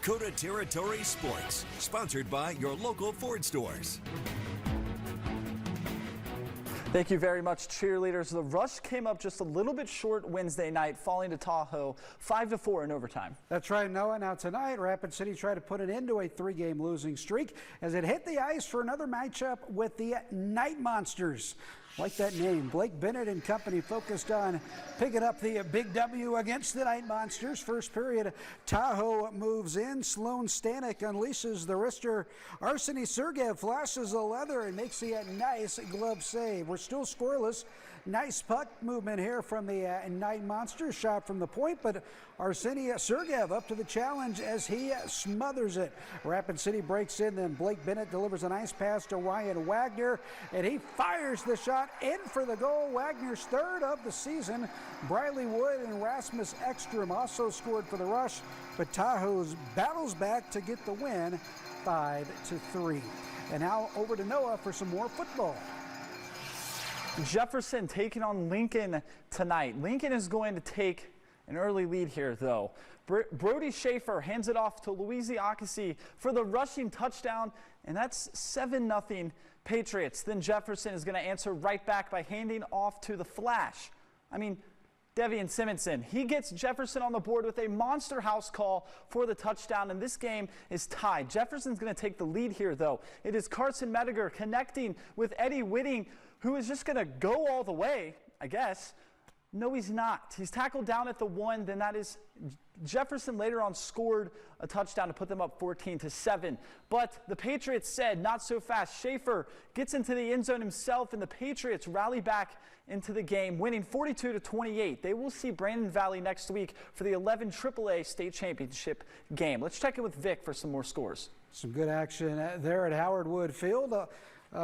Dakota Territory Sports, sponsored by your local Ford stores. Thank you very much, cheerleaders. The Rush came up just a little bit short Wednesday night, falling to Tahoe 5-4 in overtime. That's right, Noah. Now tonight, Rapid City tried to put an end to a 3-game losing streak as it hit the ice for another matchup with the Night Monsters. Like that name, Blake Bennett and company focused on picking up the big W against the Night Monsters. First period, Tahoe moves in. Sloan Stanek unleashes the wrister. Arseny Sergev flashes the leather and makes the nice glove save. We're still scoreless. Nice puck movement here from the Night Monsters. Shot from the point, but Arseny Sergev up to the challenge as he smothers it. Rapid City breaks in, then Blake Bennett delivers a nice pass to Ryan Wagner, and he fires the shot in for the goal. Wagner's third of the season. Briley Wood and Rasmus Ekstrom also scored for the Rush, but Tahoe's battles back to get the win 5-3. And now over to Noah for some more football. Jefferson taking on Lincoln tonight. Lincoln is going to take an early lead here, though. Brody Schaefer hands it off to Louise Akasi for the rushing touchdown, and that's 7-0 Patriots. Then Jefferson is going to answer right back by handing off to the Flash. Devian Simonson. He gets Jefferson on the board with a monster house call for the touchdown, and this game is tied. Jefferson's going to take the lead here, though. It is Carson Mediger connecting with Eddie Whitting, who is just going to go all the way, I guess. No, he's not. He's tackled down at the 1. Then that is Jefferson later on scored a touchdown to put them up 14-7. But the Patriots said, not so fast. Schaefer gets into the end zone himself, and the Patriots rally back into the game, winning 42-28. They will see Brandon Valley next week for the 11 AAA state championship game. Let's check in with Vic for some more scores. Some good action there at Howard Wood Field.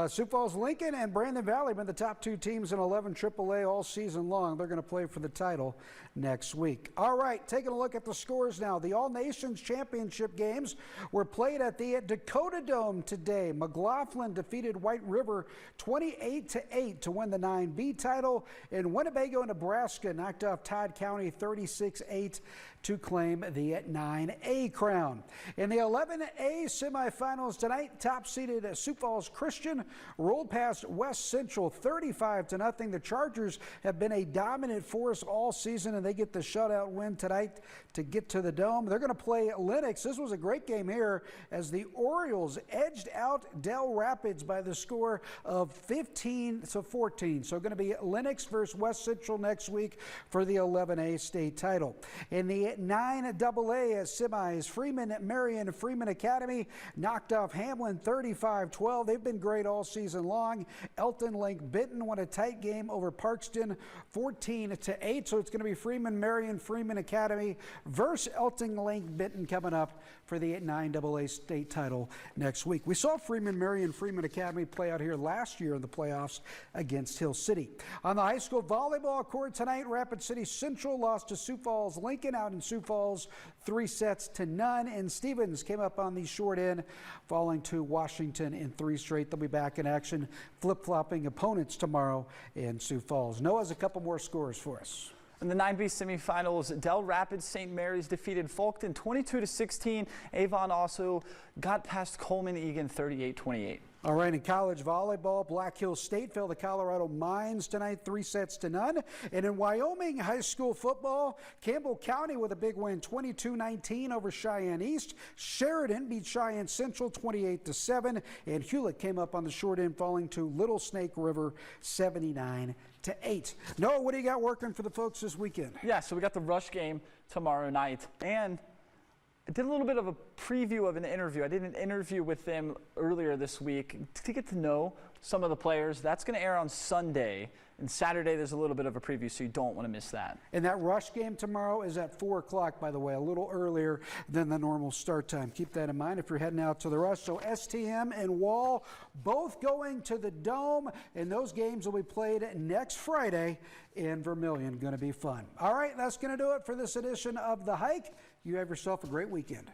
Sioux Falls Lincoln and Brandon Valley have been the top 2 teams in 11 AAA all season long. They're going to play for the title next week. All right, taking a look at the scores now. The All-Nations Championship games were played at the Dakota Dome today. McLaughlin defeated White River 28-8 to win the 9B title, and Winnebago, Nebraska knocked off Todd County 36-8 to claim the 9A crown. In the 11A semifinals tonight, top-seeded Sioux Falls Christian rolled past West Central 35-0. The Chargers have been a dominant force all season, and they get the shutout win tonight to get to the Dome. They're going to play Lennox. This was a great game here as the Orioles edged out Del Rapids by the score of 15-14. So going to be Lennox versus West Central next week for the 11A state title. In the 9AA semis, Freeman Academy knocked off Hamlin 35-12. They've been great all season long. Elton Link Benton won a tight game over Parkston 14-8. So it's going to be Freeman Academy versus Elton Link Benton coming up for the 9AA state title next week. We saw Freeman Academy play out here last year in the playoffs against Hill City. On the high school volleyball court tonight, Rapid City Central lost to Sioux Falls Lincoln out in Sioux Falls 3-0, and Stevens came up on the short end, falling to Washington in 3 straight. They'll be back in action, flip-flopping opponents tomorrow in Sioux Falls. Noah's a couple more scores for us. In the 9B semifinals, Del Rapids St. Mary's defeated Fulton 22-16. Avon also got past Coleman Egan 38-28. All right, in college volleyball, Black Hills State fell to Colorado Mines tonight, 3-0. And in Wyoming high school football, Campbell County with a big win, 22-19 over Cheyenne East. Sheridan beat Cheyenne Central 28-7, and Hewlett came up on the short end, falling to Little Snake River 79-8. Noah, what do you got working for the folks this weekend? Yeah, so we got the Rush game tomorrow night, and I did a little bit of a preview of an interview. I did an interview with them earlier this week to get to know some of the players. That's going to air on Sunday. And Saturday, there's a little bit of a preview, so you don't want to miss that. And that Rush game tomorrow is at 4 o'clock, by the way, a little earlier than the normal start time. Keep that in mind if you're heading out to the Rush. So STM and Wall both going to the Dome, and those games will be played next Friday in Vermillion. Going to be fun. All right, that's going to do it for this edition of The Hike. You have yourself a great weekend.